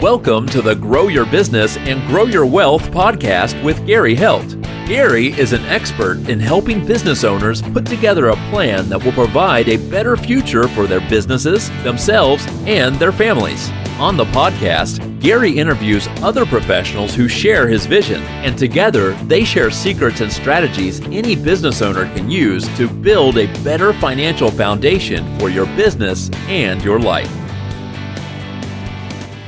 Welcome to the Grow Your Business and Grow Your Wealth podcast with Gary Helt. Gary is an expert in helping business owners put together a plan that will provide a better future for their businesses, themselves, and their families. On the podcast, Gary interviews other professionals who share his vision, and together they share secrets and strategies any business owner can use to build a better financial foundation for your business and your life.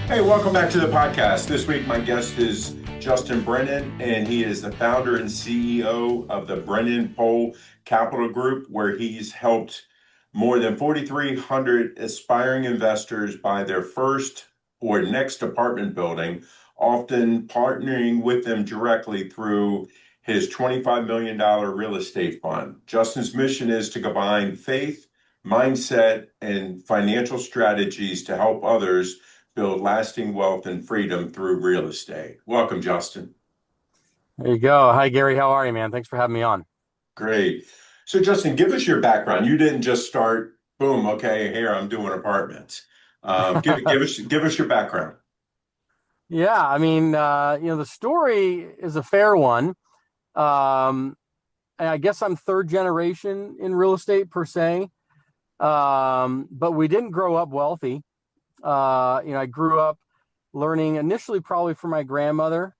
Hey, welcome back to the podcast. This week, my guest is Justin Brennan, and he is the founder and CEO of the Brennan Pohl Capital Group, where he's helped more than 4,300 aspiring investors buy their first or next apartment building, often partnering with them directly through his $25 million real estate fund. Justin's mission is to combine faith, mindset, and financial strategies to help others build lasting wealth and freedom through real estate. Welcome, Justin. There you go. Hi, Gary. How are you, man? Thanks for having me on. Great. So, Justin, give us your background. You didn't just start, boom, okay, here I'm doing apartments. Give us your background. Yeah, I mean, the story is a fair one. I guess I'm third generation in real estate per se, but we didn't grow up wealthy. I grew up learning initially probably from my grandmother.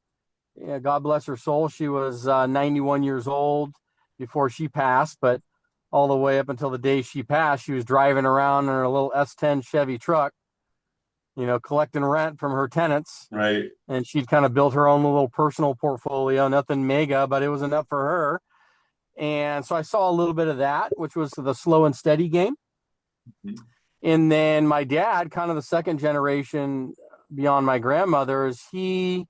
God bless her soul. She was 91 years old before she passed, but all the way up until the day she passed, she was driving around in her little S10 Chevy truck, collecting rent from her tenants. Right. And she'd kind of built her own little personal portfolio, nothing mega, but it was enough for her. And so I saw a little bit of that, which was the slow and steady game. Mm-hmm. And then my dad, kind of the second generation beyond my grandmother's, he,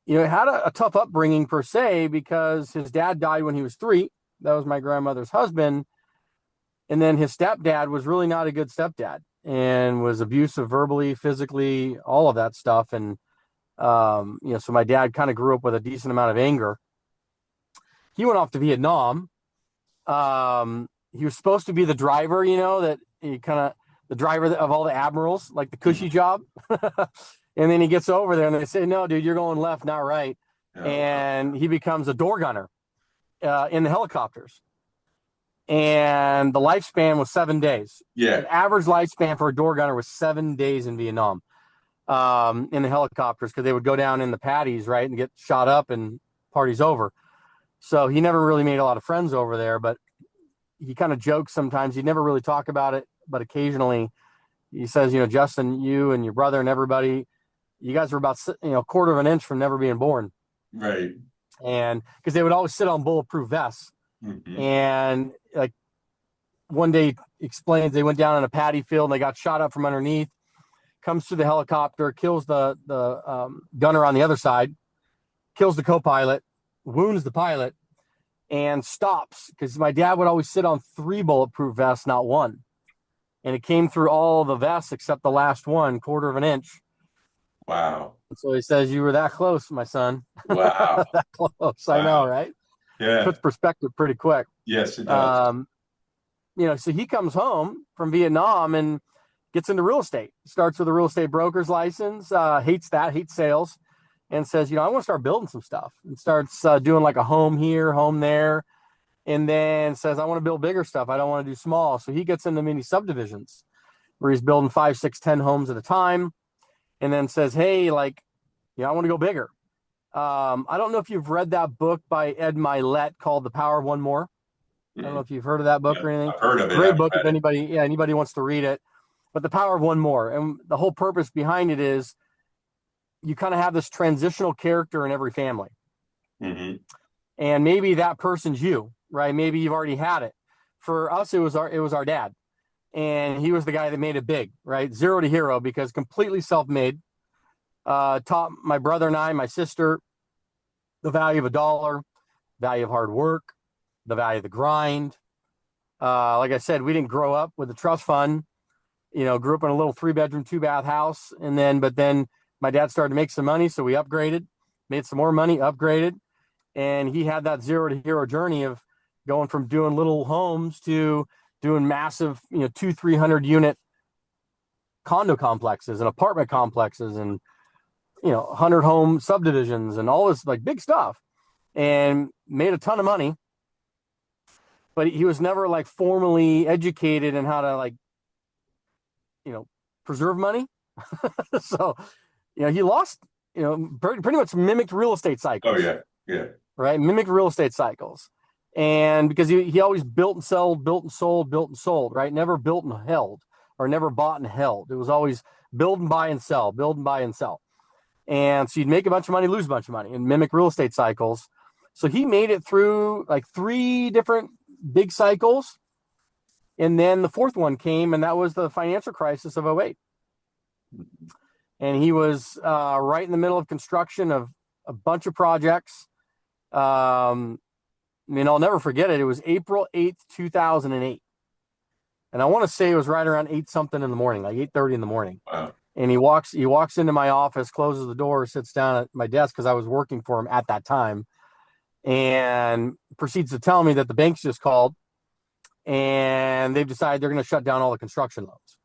had a tough upbringing per se, because his dad died when he was 3. That was my grandmother's husband. And then his stepdad was really not a good stepdad and was abusive verbally, physically, all of that stuff. And, so my dad kind of grew up with a decent amount of anger. He went off to Vietnam. He was supposed to be the driver, that he the driver of all the admirals, like the cushy job. And then he gets over there and they say, no, dude, you're going left, not right. Oh. And he becomes a door gunner in the helicopters. And the lifespan was 7 days. Yeah. The average lifespan for a door gunner was 7 days in Vietnam in the helicopters, because they would go down in the paddies, right, and get shot up and party's over. So he never really made a lot of friends over there, but he kind of jokes sometimes. He'd never really talk about it, but occasionally he says, Justin, you and your brother and everybody, you guys were about, a quarter of an inch from never being born. Right. And because they would always sit on bulletproof vests. Mm-hmm. And like one day he explains they went down in a paddy field and they got shot up from underneath, comes through the helicopter, kills the gunner on the other side, kills the co-pilot, wounds the pilot, and stops, because my dad would always sit on 3 bulletproof vests, not 1. And it came through all the vests except the last one, quarter of an inch. Wow. So he says, you were that close, my son. Wow. That close. Wow. I know, right? Yeah. Puts perspective pretty quick. Yes, it does. So he comes home from Vietnam and gets into real estate. Starts with a real estate broker's license, hates sales, and says, I want to start building some stuff, and starts doing like a home here, home there. And then says, I want to build bigger stuff. I don't want to do small. So he gets into mini subdivisions where he's building 5, 6, 10 homes at a time. And then says, hey, I want to go bigger. I don't know if you've read that book by Ed Milet called The Power of One More. I don't know if you've heard of that book or anything. I've heard of it. Great book if anybody wants to read it. But The Power of One More. And the whole purpose behind it is you kind of have this transitional character in every family. Mm-hmm. And maybe that person's you, right? Maybe you've already had it. For us, it was our dad. And he was the guy that made it big, right? 0 to hero, because completely self-made. Taught my brother and I, my sister, the value of a dollar, value of hard work, the value of the grind. Like I said, we didn't grow up with a trust fund. Grew up in a little 3-bedroom, 2-bath house. But then my dad started to make some money, so we upgraded, made some more money, upgraded. And he had that 0 to hero journey of going from doing little homes to doing massive, 200-300 unit condo complexes and apartment complexes and 100 home subdivisions and all this like big stuff, and made a ton of money. But he was never like formally educated in how to like preserve money. So he lost, pretty much mimicked real estate cycles. Oh yeah, yeah. Right, mimicked real estate cycles. And because he always built and sold, right? Never built and held, or never bought and held. It was always build and buy and sell, build and buy and sell. And so you'd make a bunch of money, lose a bunch of money, and mimic real estate cycles. So he made it through like 3 different big cycles. And then the 4th one came, and that was the financial crisis of 08. And he was right in the middle of construction of a bunch of projects. I'll never forget it. It was April 8th, 2008. And I want to say it was right around 8 something in the morning, like 8:30 in the morning. Wow. And he walks into my office, closes the door, sits down at my desk because I was working for him at that time, and proceeds to tell me that the banks just called and they've decided they're going to shut down all the construction loans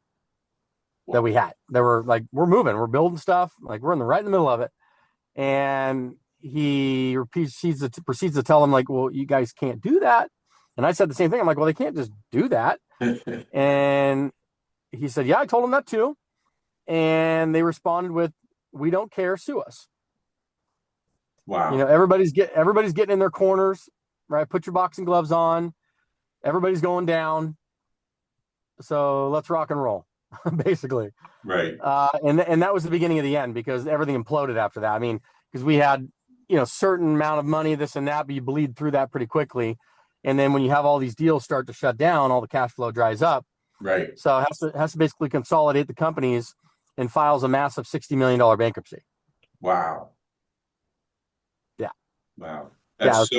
that we had. They were like, we're moving, we're building stuff, like we're right in the middle of it. And he proceeds to tell them like, well, you guys can't do that. And I said the same thing. I'm like, well, they can't just do that. And he said, yeah, I told them that too. And they responded with, we don't care, sue us. Wow. Everybody's getting in their corners, right? Put your boxing gloves on. Everybody's going down. So let's rock and roll, basically. Right. And that was the beginning of the end, because everything imploded after that. I mean, because we had, certain amount of money, this and that, but you bleed through that pretty quickly. And then when you have all these deals start to shut down, all the cash flow dries up. Right. So it has to basically consolidate the companies and files a massive $60 million bankruptcy. Wow. Yeah. Wow. That's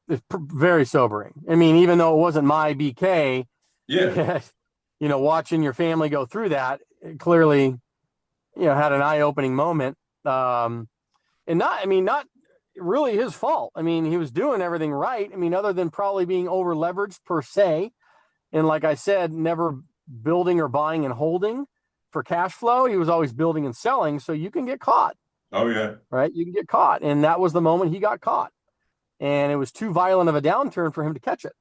it's very sobering. I mean, even though it wasn't my BK, yeah, watching your family go through that, it clearly, had an eye-opening moment. And not really his fault. I mean, he was doing everything right. I mean, other than probably being over leveraged per se. And like I said, never building or buying and holding for cash flow. He was always building and selling. So you can get caught. Oh yeah. Right. You can get caught. And that was the moment he got caught. And it was too violent of a downturn for him to catch it.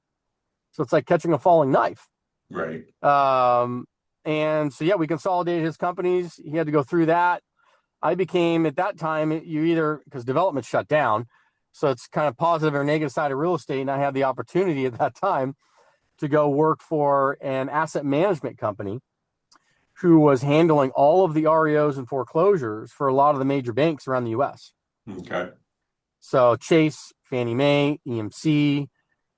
So it's like catching a falling knife. Right. And so, yeah, we consolidated his companies. He had to go through that. I became, at that time, because development shut down. So it's kind of positive or negative side of real estate. And I had the opportunity at that time to go work for an asset management company who was handling all of the REOs and foreclosures for a lot of the major banks around the U.S. Okay. So Chase, Fannie Mae, EMC,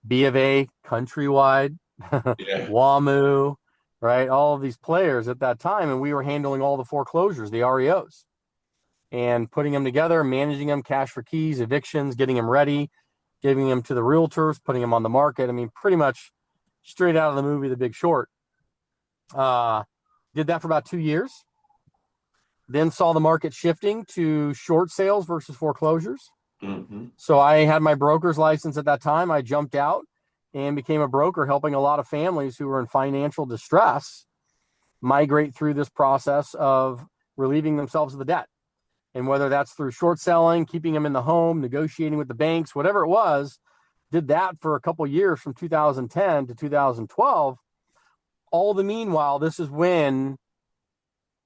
B of A, Countrywide, Yeah. WAMU, right? All of these players at that time. And we were handling all the foreclosures, the REOs, and putting them together, managing them, cash for keys, evictions, getting them ready, giving them to the realtors, putting them on the market. I mean, pretty much straight out of the movie, The Big Short. Did that for about 2 years. Then saw the market shifting to short sales versus foreclosures. Mm-hmm. So I had my broker's license at that time. I jumped out and became a broker, helping a lot of families who were in financial distress migrate through this process of relieving themselves of the debt. And whether that's through short selling, keeping them in the home, negotiating with the banks, whatever it was, did that for a couple of years from 2010 to 2012. All the meanwhile, this is when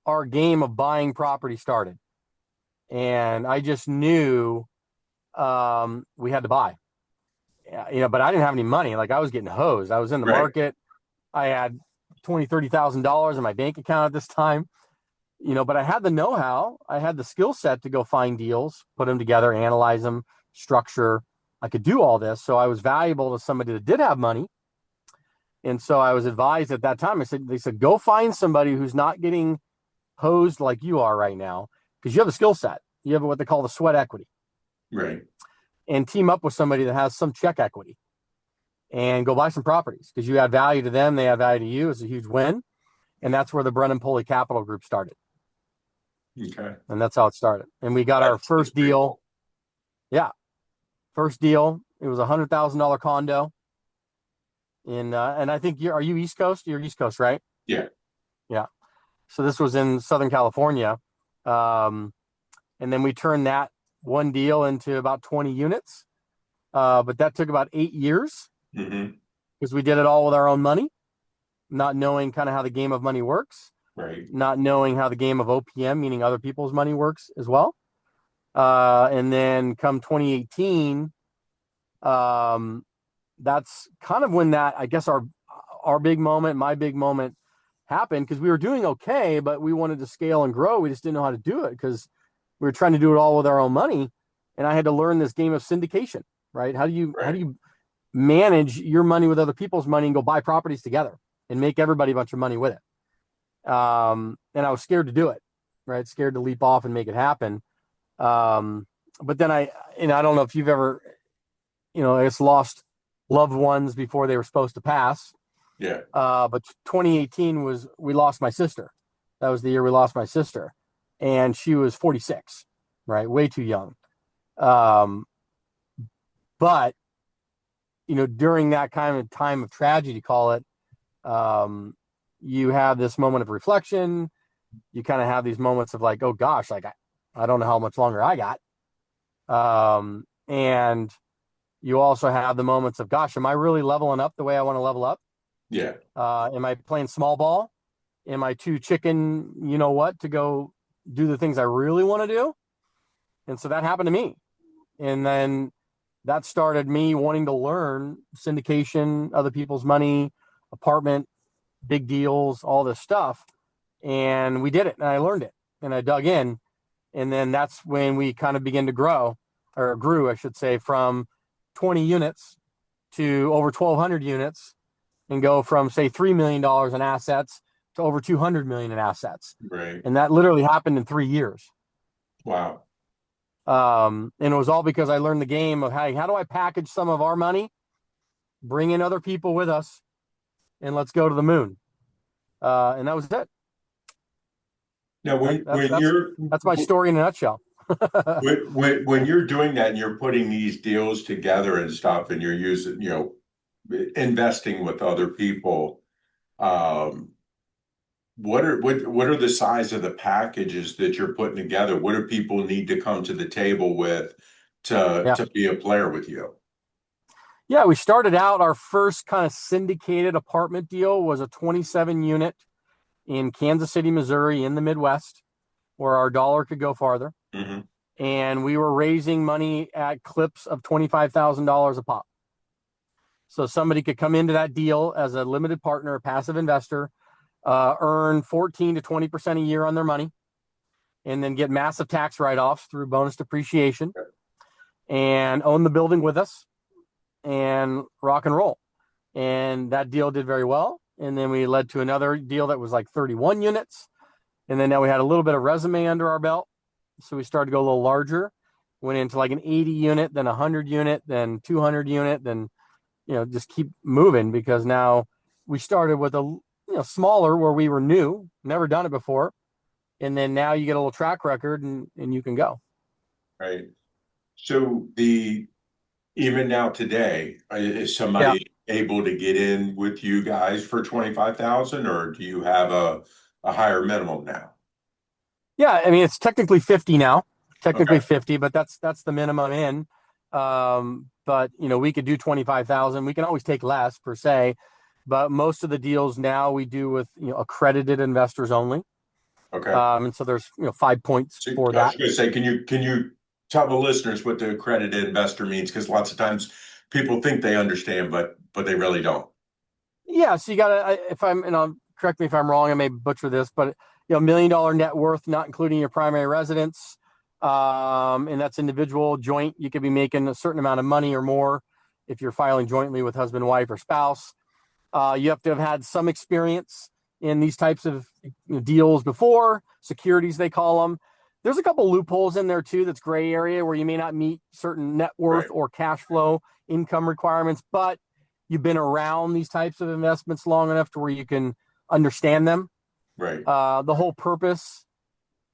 our game of buying property started. And I just knew we had to buy. But I didn't have any money. Like, I was getting hosed. I was in the market. I had $20,000-$30,000 in my bank account at this time, but I had the know-how. I had the skill set to go find deals, put them together, analyze them, structure. I could do all this. So I was valuable to somebody that did have money. And so I was advised at that time, they said, go find somebody who's not getting hosed like you are right now, because you have the skill set. You have what they call the sweat equity. Right. And team up with somebody that has some check equity and go buy some properties, because you add value to them. They add value to you. It's a huge win. And that's where the Brennan Pulley Capital Group started. Okay. And that's how it started. And we got our first deal. Cool. Yeah. First deal. It was $100,000 condo. And I think are you East Coast? You're East Coast, right? Yeah. Yeah. So this was in Southern California. And then we turned that one deal into about 20 units. But that took about 8 years because we did it all with our own money, not knowing kind of how the game of money works, not knowing how the game of OPM, meaning other people's money, works as well. And then come 2018, that's kind of when that, I guess, our big moment, my big moment happened, because we were doing okay, but we wanted to scale and grow. We just didn't know how to do it because we were trying to do it all with our own money. And I had to learn this game of syndication, right? How do you manage your money with other people's money and go buy properties together and make everybody a bunch of money with it? And I was scared to do it, right? Scared to leap off and make it happen. But then I don't know if you've ever, I guess, lost loved ones before they were supposed to pass. Yeah. But 2018 we lost my sister. That was the year we lost my sister, and she was 46, right? Way too young. But during that kind of time of tragedy, call it, you have this moment of reflection. You kind of have these moments of like, oh gosh, like I don't know how much longer I got. And you also have the moments of, gosh, am I really leveling up the way I want to level up? Yeah. Am I playing small ball? Am I too chicken, to go do the things I really want to do? And so that happened to me. And then that started me wanting to learn syndication, other people's money, apartment, big deals, all this stuff. And we did it, and I learned it, and I dug in. And then that's when we kind of began to grew, I should say, from 20 units to over 1,200 units, and go from, say, $3 million in assets to over 200 million in assets. Right. And that literally happened in 3 years. Wow. And it was all because I learned the game of, how do I package some of our money, bring in other people with us, and let's go to the moon. And that was it. Now, that's my story in a nutshell. when you're doing that and you're putting these deals together and stuff, and you're using, investing with other people, what are the size of the packages that you're putting together? What do people need to come to the table with to be a player with you? Yeah, we started out, our first kind of syndicated apartment deal was a 27 unit in Kansas City, Missouri, in the Midwest, where our dollar could go farther. And we were raising money at clips of $25,000 a pop. So somebody could come into that deal as a limited partner, a passive investor, earn 14 to 20% a year on their money, and then get massive tax write-offs through bonus depreciation, and own the building with us and rock and roll. And that deal did very well. And then we led to another deal that was like 31 units. And then now we had a little bit of resume under our belt. So we started to go a little larger, went into like an 80 unit, then 100 unit, then 200 unit, then, just keep moving, because now we started with a, smaller, where we were new, never done it before. And then now you get a little track record, and you can go. Right. So even now today, is somebody able to get in with you guys for 25,000, or do you have a higher minimum now? Yeah, I mean, it's technically 50 now, 50, but that's the minimum in. But we could do 25,000. We can always take less per se, but most of the deals now we do with accredited investors only. Okay. And so there's 5 points for that. I was going to say, can you tell the listeners what the accredited investor means? Because lots of times people think they understand, but they really don't. Yeah, so you got correct me if I'm wrong, I may butcher this, but $1 million net worth, not including your primary residence. And that's individual, joint. You could be making a certain amount of money or more if you're filing jointly with husband, wife, or spouse. You have to have had some experience in these types of deals before, securities they call them. There's a couple loopholes in there too. That's gray area where you may not meet certain net worth or cash flow income requirements, but you've been around these types of investments long enough to where you can understand them. Right. The whole purpose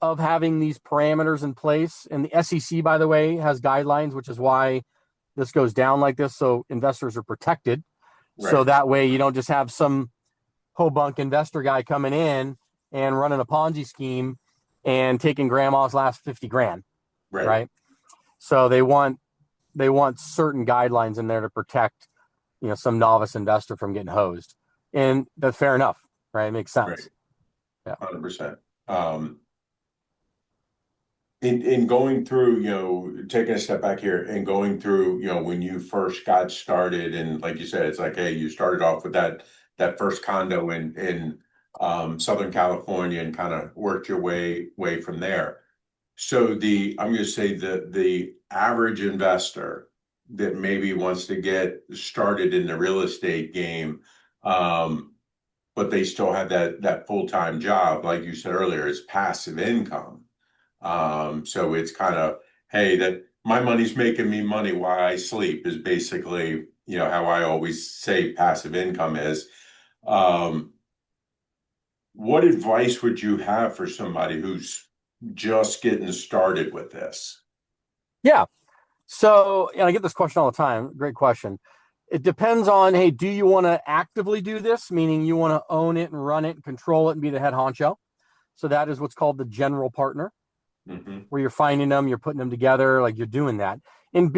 of having these parameters in place, and the SEC, by the way, has guidelines, which is why this goes down like this, so investors are protected. Right. So that way you don't just have some ho-bunk investor guy coming in and running a Ponzi scheme and taking grandma's last 50 grand. Right. So they want certain guidelines in there to protect, some novice investor from getting hosed. And that's fair enough, right? It makes sense. Yeah. 100%. In going through, taking a step back here and going through, when you first got started, and like you said, it's like, hey, you started off with that first condo in Southern California and kind of worked your way from there. So I'm going to say the average investor that maybe wants to get started in the real estate game, but they still have that full-time job, like you said earlier, is passive income. So it's kind of, hey, that my money's making me money while I sleep is basically, how I always say passive income is. What advice would you have for somebody who's just getting started with this? Yeah. So I get this question all the time. Great question. It depends on, hey, do you want to actively do this? Meaning you want to own it and run it and control it and be the head honcho. So that is what's called the general partner, where you're finding them, you're putting them together, like you're doing that. And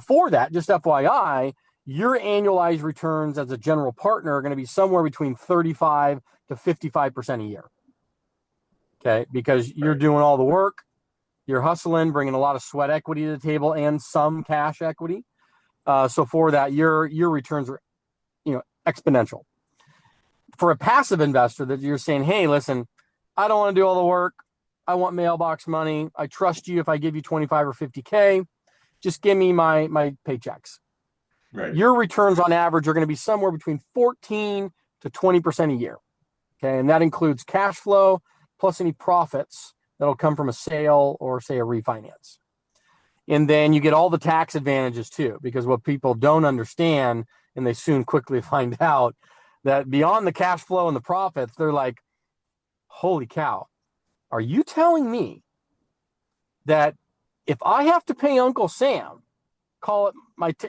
for that, just FYI, your annualized returns as a general partner are going to be somewhere between 35 to 55% a year. Okay. Because you're doing all the work, you're hustling, bringing a lot of sweat equity to the table and some cash equity. So for that, your returns are, exponential. For a passive investor that you're saying, hey, listen, I don't want to do all the work. I want mailbox money. I trust you if I give you 25 or 50K. Just give me my paychecks. Right. Your returns on average are going to be somewhere between 14 to 20% a year. Okay. And that includes cash flow plus any profits that'll come from a sale or, say, a refinance. And then you get all the tax advantages too, because what people don't understand, and they soon quickly find out, that beyond the cash flow and the profits, they're like, holy cow, are you telling me that if I have to pay Uncle Sam, call it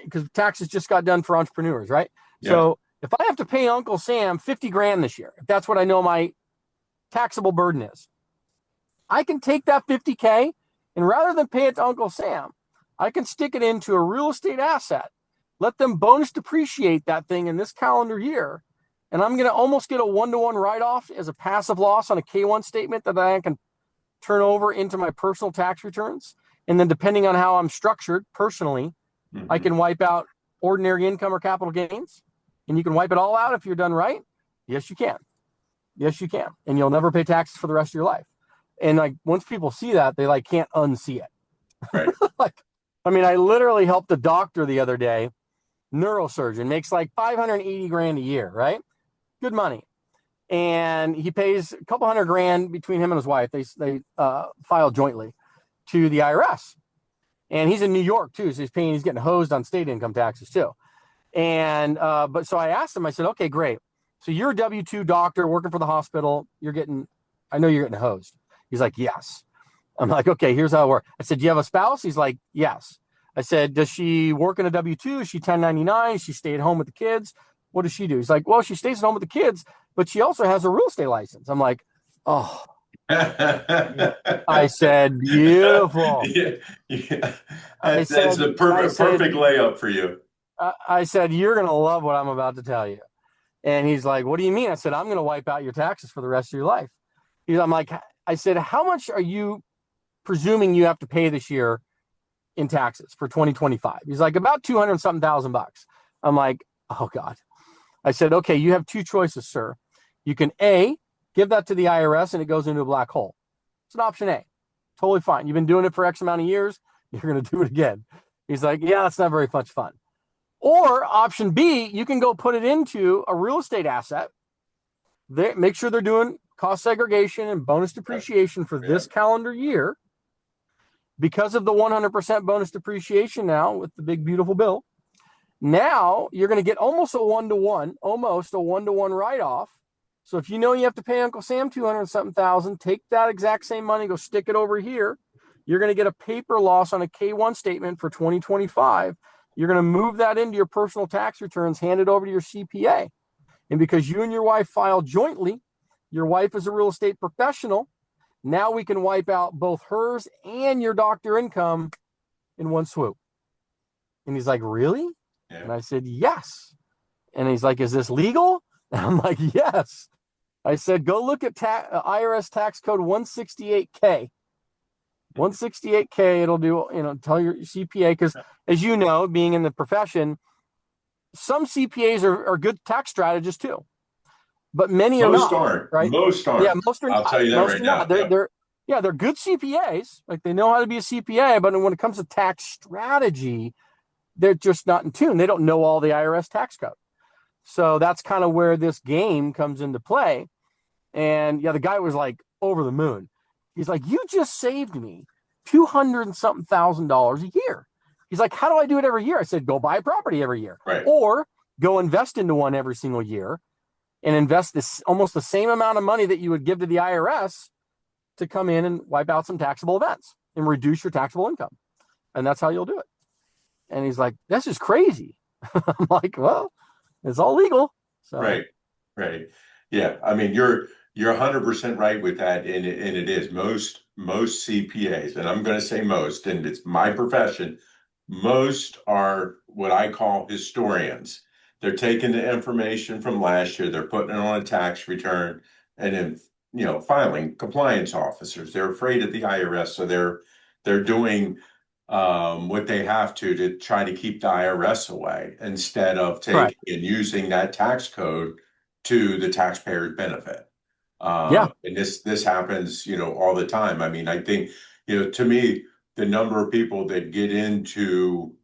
because taxes just got done for entrepreneurs, right? Yeah. So if I have to pay Uncle Sam 50 grand this year, if that's what I know my taxable burden is, I can take that 50K and rather than pay it to Uncle Sam, I can stick it into a real estate asset, let them bonus depreciate that thing in this calendar year. And I'm going to almost get a 1-to-1 write-off as a passive loss on a K1 statement that I can turn over into my personal tax returns. And then depending on how I'm structured personally, I can wipe out ordinary income or capital gains. And you can wipe it all out if you're done right. Yes, you can. Yes, you can. And you'll never pay taxes for the rest of your life. And like once people see that, they can't unsee it. Right. I literally helped a doctor the other day, neurosurgeon, makes like 580 grand a year, right? Good money. And he pays a couple $100 grand between him and his wife. They file jointly to the IRS. And he's in New York too. So he's getting hosed on state income taxes too. And, but so I asked him, I said, okay, great. So you're a W-2 doctor working for the hospital. I know you're getting hosed. He's like, yes. I'm like, okay, here's how it works. I said, do you have a spouse? He's like, yes. I said, does she work in a W-2? Is she 1099? Does she stay at home with the kids? What does she do? He's like, well, she stays at home with the kids, but she also has a real estate license. I'm like, oh. I said, beautiful. Yeah. That's the perfect layup for you. I said, you're going to love what I'm about to tell you. And he's like, what do you mean? I said, I'm going to wipe out your taxes for the rest of your life. I said, how much are you presuming you have to pay this year in taxes for 2025? He's like, about 200 something thousand bucks. I'm like, oh God. I said, okay, you have two choices, sir. You can A, give that to the IRS and it goes into a black hole. It's an option A. Totally fine. You've been doing it for X amount of years. You're going to do it again. He's like, yeah, that's not very much fun. Or option B, you can go put it into a real estate asset. Make sure they're doing cost segregation and bonus depreciation for this calendar year. Because of the 100% bonus depreciation now with the big, beautiful bill, now you're going to get almost a 1-to-1 write-off. So if you know you have to pay Uncle Sam 200 something thousand, take that exact same money, go stick it over here. You're going to get a paper loss on a K1 statement for 2025. You're going to move that into your personal tax returns, hand it over to your CPA. And because you and your wife file jointly, Your wife is a real estate professional. Now we can wipe out both hers and your doctor income in one swoop. And he's like, really? Yeah. And I said, yes. And he's like, is this legal? And I'm like, yes. I said, go look at IRS tax code 168K. 168K, it'll do, tell your CPA, because as you know, being in the profession, some CPAs are good tax strategists too, but many are Most not, aren't. right? Most aren't. Yeah, most are I'll not. tell you that Most right are now. not. They're good CPAs. Like they know how to be a CPA, but when it comes to tax strategy, they're just not in tune. They don't know all the IRS tax code. So that's kind of where this game comes into play. And yeah, the guy was like over the moon. He's like, you just saved me 200 and something $1,000 a year. He's like, how do I do it every year? I said, go buy a property every year, Right. or go invest into one every single year and invest this almost the same amount of money that you would give to the IRS to come in and wipe out some taxable events and reduce your taxable income. And that's how you'll do it. And he's like, this is crazy. I'm like, well, it's all legal. So. Right. Yeah. I mean, you're 100% right with that. And it is most CPAs, and I'm going to say most, and it's my profession. Most are what I call historians. They're taking the information from last year, they're putting it on a tax return, and then filing compliance officers. They're afraid of the IRS, so they're doing what they have to try to keep the IRS away instead of taking and using that tax code to the taxpayer's benefit. And this happens, all the time. I mean, I think, to me, the number of people that get into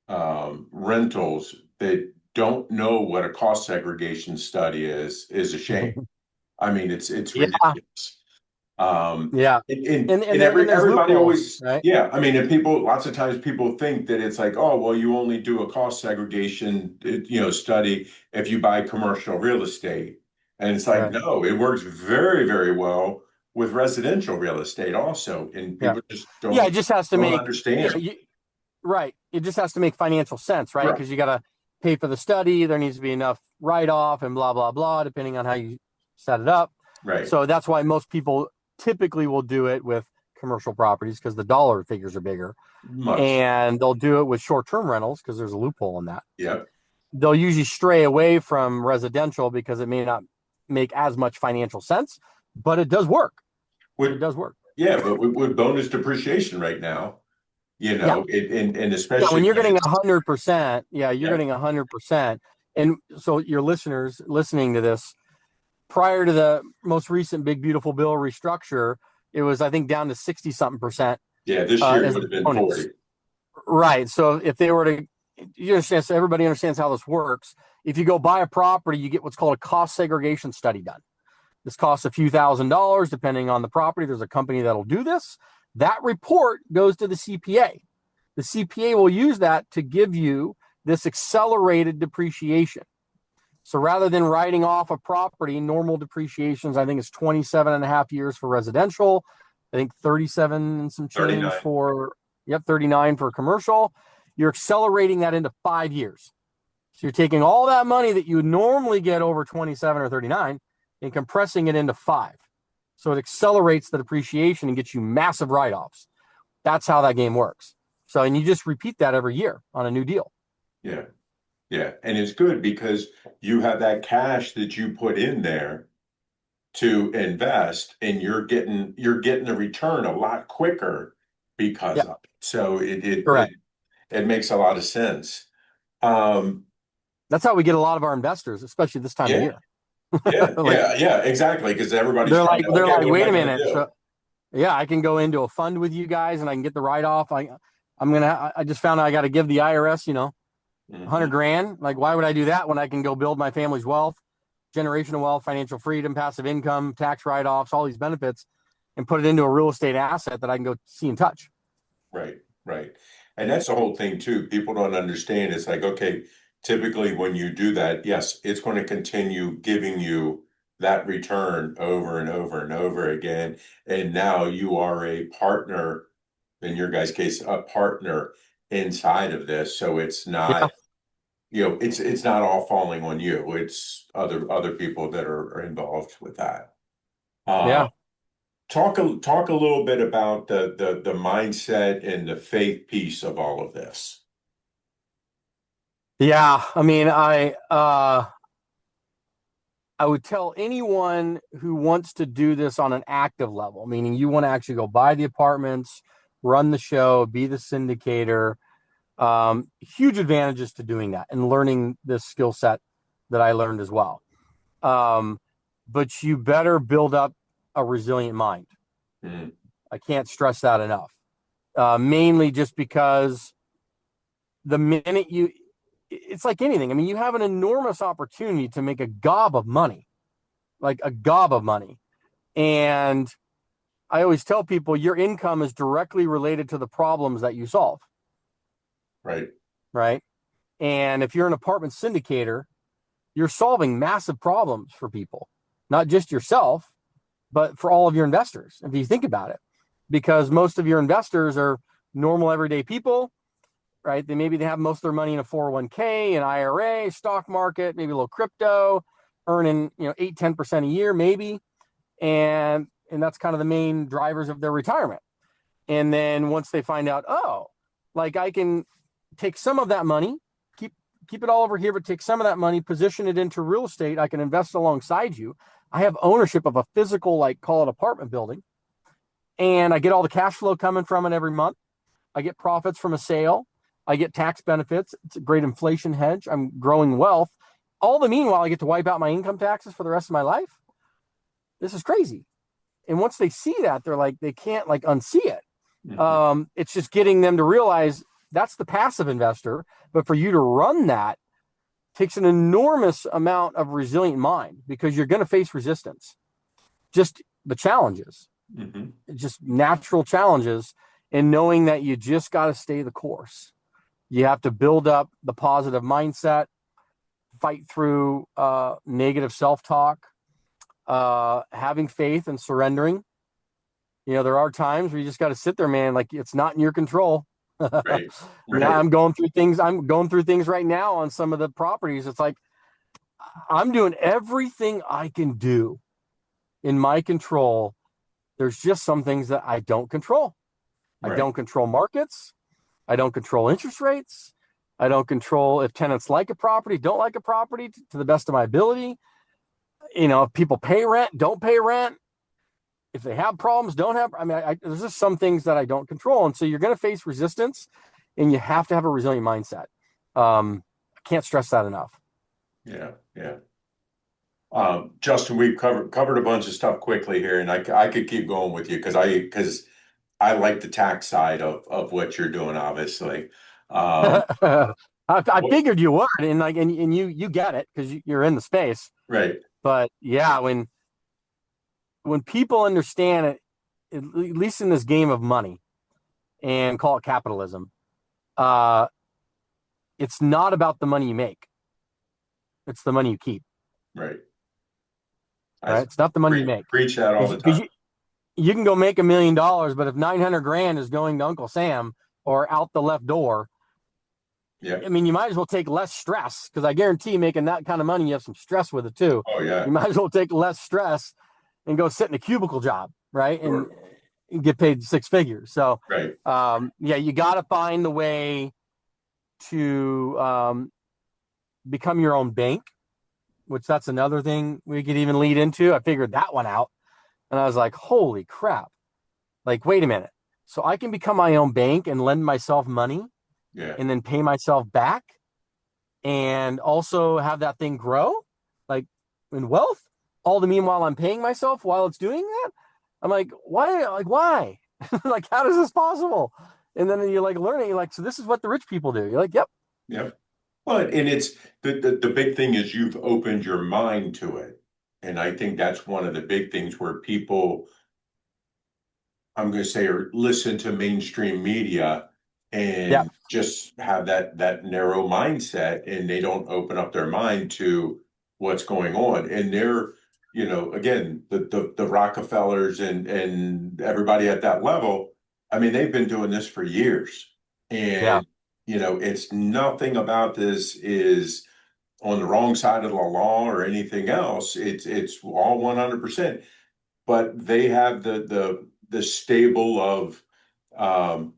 rentals that don't know what a cost segregation study is a shame. I mean, it's ridiculous. Yeah. And there's everybody loopholes, always, right? yeah. I mean, and lots of times people think that it's like, oh, well, you only do a cost segregation, study if you buy commercial real estate. And it's like, no, it works very, very well with residential real estate also. And people just it just has to don't make, understand. right. It just has to make financial sense, right? Because you got to pay for the study. There needs to be enough write-off and blah, blah, blah, depending on how you set it up. Right. So that's why most people typically will do it with commercial properties, because the dollar figures are bigger. And they'll do it with short-term rentals because there's a loophole in that. Yep. They'll usually stray away from residential because it may not make as much financial sense, but it does work. It does work. Yeah, but with bonus depreciation right now, and especially when you're getting 100%, you're getting 100%. And so your listeners listening to this, prior to the most recent big beautiful bill restructure, it was, I think, down to 60 something percent. Yeah, this year it would have been 40. Right. So if they were to, you understand, so everybody understands how this works. If you go buy a property, you get what's called a cost segregation study done. This costs a few $1,000s depending on the property. There's a company that'll do this. That report goes to the CPA. The CPA will use that to give you this accelerated depreciation. So rather than writing off a property, normal depreciations, I think it's 27 and a half years for residential. I think 37 and some change 39. 39 for commercial. You're accelerating that into 5 years. So you're taking all that money that you would normally get over 27 or 39 and compressing it into 5. So it accelerates the depreciation and gets you massive write-offs. That's how that game works. So, and you just repeat that every year on a new deal. Yeah. Yeah. And it's good because you have that cash that you put in there to invest, and you're getting the return a lot quicker because of it. So it makes a lot of sense. That's how we get a lot of our investors, especially this time of year. Exactly. Because everybody's they're like, wait a minute. So, I can go into a fund with you guys and I can get the write-off. I just found out I got to give the IRS, 100 grand. Like, why would I do that when I can go build my family's wealth, generational wealth, financial freedom, passive income, tax write-offs, all these benefits, and put it into a real estate asset that I can go see and touch. Right. And that's the whole thing too. People don't understand. It's like, okay, typically when you do that, yes, it's going to continue giving you that return over and over and over again. And now you are a partner, in your guys' case, a partner inside of this. So it's not, it's not all falling on you. It's other people that are involved with that. Uh, Yeah. talk a little bit about the mindset and the faith piece of all of this. Yeah. I mean, I would tell anyone who wants to do this on an active level, meaning you want to actually go buy the apartments, run the show, be the syndicator. Huge advantages to doing that and learning this skill set that I learned as well. But you better build up a resilient mind. Mm, I can't stress that enough. Mainly just because the minute it's like anything. I mean, you have an enormous opportunity to make a gob of money, like a gob of money. And I always tell people your income is directly related to the problems that you solve, right. right? And if you're an apartment syndicator, you're solving massive problems for people, not just yourself, but for all of your investors. If you think about it, because most of your investors are normal everyday people, right? They have most of their money in a 401k, an IRA, stock market, maybe a little crypto, earning 8-10% a year, maybe, and that's kind of the main drivers of their retirement. And then once they find out, oh, like I can take some of that money, keep keep it all over here, but take some of that money, position it into real estate. I can invest alongside you. I have ownership of a physical, like call it apartment building, and I get all the cash flow coming from it every month. I get profits from a sale. I get tax benefits. It's a great inflation hedge. I'm growing wealth. All the meanwhile, I get to wipe out my income taxes for the rest of my life. This is crazy. And once they see that, they're like, they can't like unsee it. Mhm. It's just getting them to realize that's the passive investor. But for you to run that takes an enormous amount of resilient mind because you're going to face resistance. Just the challenges, Mhm. just natural challenges, and knowing that you just got to stay the course. You have to build up the positive mindset, fight through negative self-talk, having faith and surrendering. There are times where you just got to sit there, man. Like it's not in your control. Right. Now Right. I'm going through things. I'm going through things right now on some of the properties. It's like I'm doing everything I can do in my control. There's just some things that I don't control. I Right. don't control markets. I don't control interest rates. I don't control if tenants like a property, don't like a property to the best of my ability. If people pay rent, don't pay rent. If they have problems, don't have. I mean, there's just some things that I don't control. And so you're going to face resistance and you have to have a resilient mindset. I can't stress that enough. Yeah. Yeah. Justin, we've covered a bunch of stuff quickly here, and I could keep going with you because I like the tax side of what you're doing, obviously. Um, I what, figured you would, and you get it because you're in the space. right. But yeah, when people understand it, at least in this game of money and call it capitalism, uh, it's not about the money you make; it's the money you keep. Right. I Right? It's not the money you make preach that all because the time. you can go make $1 million, but if 900 grand is going to Uncle Sam or out the left door, Yeah. I mean, you might as well take less stress because I guarantee making that kind of money, you have some stress with it too. Oh yeah. You might as well take less stress and go sit in a cubicle job, right? And, Sure. and get paid six figures. So, Right. yeah, you got to find the way to become your own bank, which that's another thing we could even lead into. I figured that one out. And I was like, holy crap. Like, wait a minute. So I can become my own bank and lend myself money Yeah. and then pay myself back and also have that thing grow like in wealth. All the meanwhile I'm paying myself while it's doing that. I'm like, why? Like, why? Like, how is this possible? And then you're like learning, you're like, so this is what the rich people do. You're like, yep. Yeah. Well, and it's the big thing is you've opened your mind to it. And I think that's one of the big things where people, I'm going to say, or listen to mainstream media Yep. and just have that narrow mindset, and they don't open up their mind to what's going on. And they're, again, the Rockefellers and everybody at that level, I mean, they've been doing this for years. Yeah. And It's nothing about this is on the wrong side of the law or anything else. It's all 100%. But they have the stable of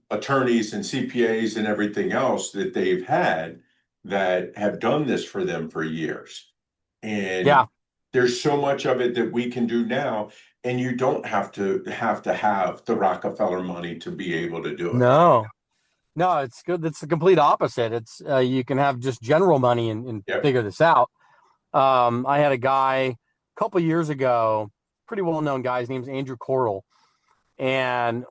attorneys and CPAs and everything else that they've had that have done this for them for years. And Yeah. there's so much of it that we can do now, and you don't have the Rockefeller money to be able to do it. No. No, it's good. It's the complete opposite. It's you can have just general money and Yep. figure this out. I had a guy a couple years ago, pretty well-known guy. His name's Andrew Cordell, and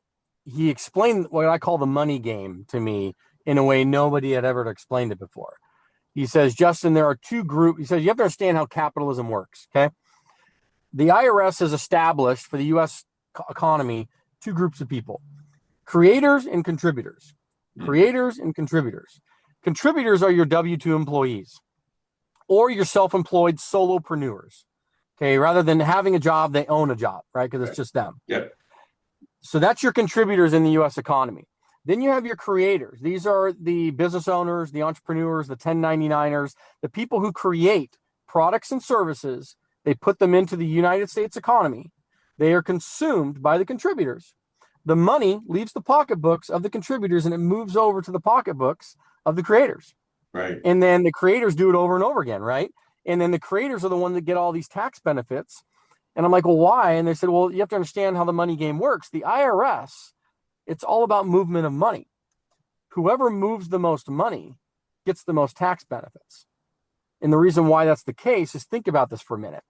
he explained what I call the money game to me in a way nobody had ever explained it before. He says, Justin, there are two groups. He says, you have to understand how capitalism works, okay? The IRS has established for the U.S. economy two groups of people, creators and contributors. Creators and contributors. Contributors are your W-2 employees or your self-employed solopreneurs. Okay, rather than having a job, they own a job, right? Because it's just them. Yep. So that's your contributors in the U.S. economy. Then you have your creators. These are the business owners, the entrepreneurs, the 1099ers, the people who create products and services. They put them into the United States economy. They are consumed by the contributors. The money leaves the pocketbooks of the contributors and it moves over to the pocketbooks of the creators. Right. And then the creators do it over and over again, right? And then the creators are the ones that get all these tax benefits. And I'm like, well, why? And they said, well, you have to understand how the money game works. The IRS, it's all about movement of money. Whoever moves the most money gets the most tax benefits. And the reason why that's the case is, think about this for a minute.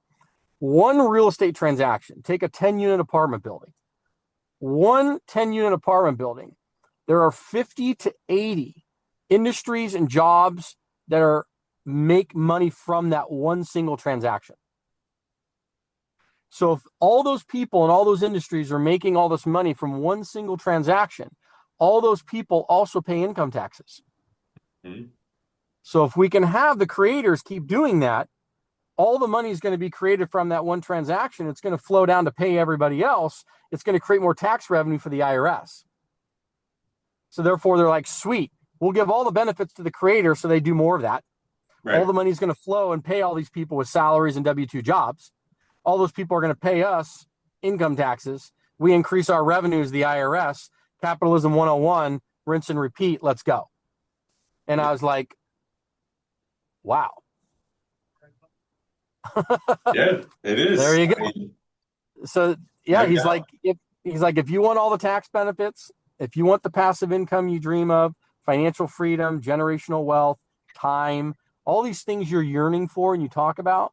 One real estate transaction, take a 10-unit apartment building. One 10-unit apartment building, there are 50 to 80 industries and jobs that make money from that one single transaction. So if all those people and all those industries are making all this money from one single transaction, all those people also pay income taxes. Mm-hmm. So if we can have the creators keep doing that, all the money is going to be created from that one transaction. It's going to flow down to pay everybody else. It's going to create more tax revenue for the IRS. So therefore, they're like, sweet, we'll give all the benefits to the creator so they do more of that. Right. All the money is going to flow and pay all these people with salaries and W-2 jobs. All those people are going to pay us income taxes. We increase our revenues, the IRS, capitalism 101, rinse and repeat, let's go. And I was like, wow. Yeah, it is. There you go. So yeah, he's like, if you want all the tax benefits, if you want the passive income you dream of, financial freedom, generational wealth, time, all these things you're yearning for and you talk about,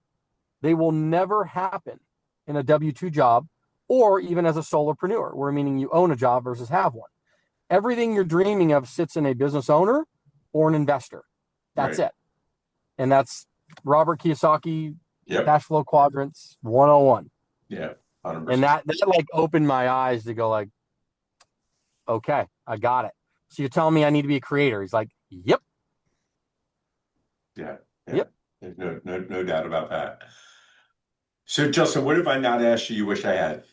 they will never happen in a W-2 job or even as a solopreneur, where meaning you own a job versus have one. Everything you're dreaming of sits in a business owner or an investor. That's right. It. And that's Robert Kiyosaki, Cash Flow Quadrants 101. Yeah, 100%. And that like opened my eyes to go like, okay, I got it. So you're telling me I need to be a creator? He's like, yep. Yeah. Yep. There's no doubt about that. So Justin, what have I not asked you wish I had?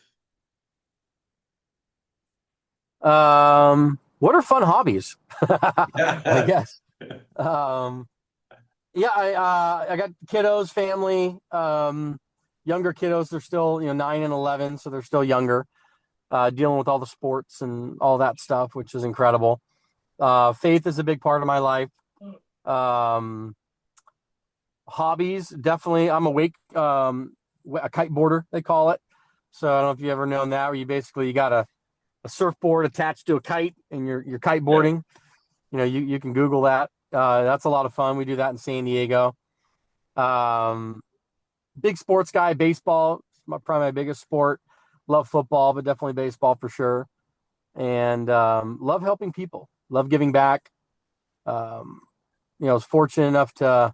What are fun hobbies? I guess. Yeah, I got kiddos, family, younger kiddos. They're still, 9 and 11, so they're still younger, dealing with all the sports and all that stuff, which is incredible. Faith is a big part of my life. Hobbies, definitely. I'm a kiteboarder, they call it. So I don't know if you've ever known that, where you got a surfboard attached to a kite and you're kiteboarding. Yeah. You can Google that. That's a lot of fun. We do that in San Diego. Big sports guy, baseball, probably my biggest sport. Love football, but definitely baseball for sure. And love helping people, love giving back. I was fortunate enough to,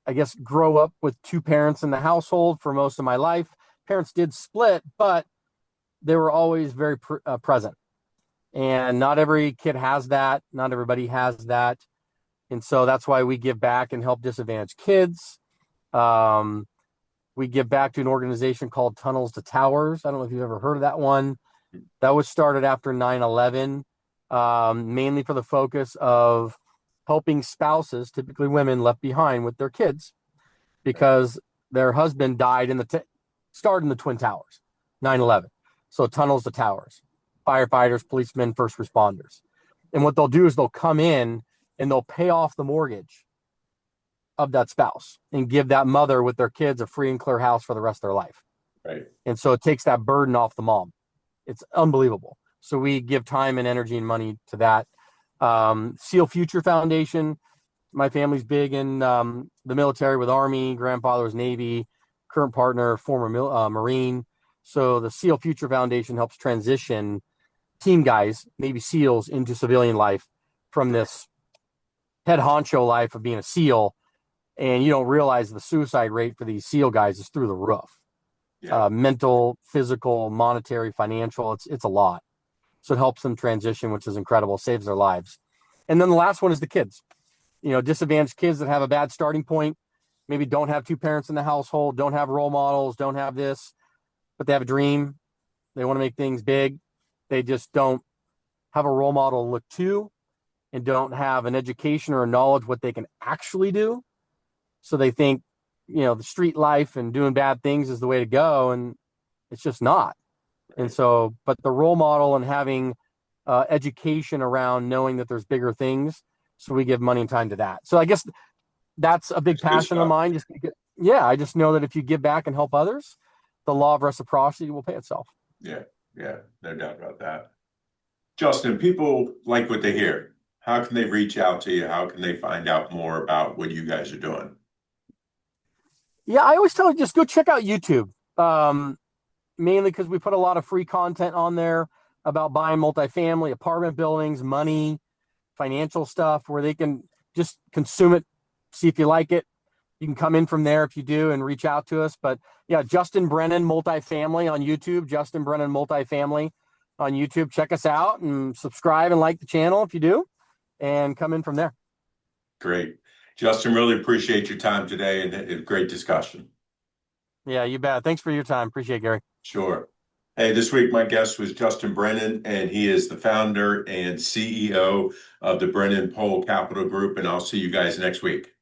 I guess, grow up with two parents in the household for most of my life. Parents did split, but they were always very present. And not every kid has that. Not everybody has that. And so that's why we give back and help disadvantaged kids. We give back to an organization called Tunnels to Towers. I don't know if you've ever heard of that one. That was started after 9/11. mainly for the focus of helping spouses, typically women, left behind with their kids because their husband died started in the Twin Towers, 9/11. So tunnels to towers, firefighters, policemen, first responders. And what they'll do is they'll come in and they'll pay off the mortgage of that spouse and give that mother with their kids a free and clear house for the rest of their life. Right. And so it takes that burden off the mom. It's unbelievable. So we give time and energy and money to that. Seal Future Foundation. My family's big in the military with Army. Grandfather was Navy. Current partner, former Marine. So the Seal Future Foundation helps transition team guys, maybe SEALs, into civilian life from this head honcho life of being a SEAL. And you don't realize the suicide rate for these SEAL guys is through the roof. Yeah. Mental, physical, monetary, financial. It's a lot. So it helps them transition, which is incredible, saves their lives. And then the last one is the kids. Disadvantaged kids that have a bad starting point, maybe don't have two parents in the household, don't have role models, don't have this, but they have a dream. They want to make things big. They just don't have a role model to look to and don't have an education or a knowledge what they can actually do. So they think, the street life and doing bad things is the way to go. And it's just not. And so, but the role model and having education around knowing that there's bigger things. So we give money and time to that. So I guess that's a big passion of mine. I just know that if you give back and help others, the law of reciprocity will pay itself. Yeah, no doubt about that. Justin, people like what they hear. How can they reach out to you? How can they find out more about what you guys are doing? Yeah, I always tell you, just go check out YouTube. Mainly because we put a lot of free content on there about buying multifamily, apartment buildings, money, financial stuff where they can just consume it, see if you like it. You can come in from there if you do and reach out to us. But yeah, Justin Brennan Multifamily on YouTube, Justin Brennan Multifamily on YouTube. Check us out and subscribe and like the channel if you do, and come in from there. Great. Justin, really appreciate your time today and a great discussion. Yeah, you bet. Thanks for your time. Appreciate it, Gary. Sure. Hey, this week my guest was Justin Brennan, and he is the founder and CEO of the Brennan Pohl Capital Group, and I'll see you guys next week.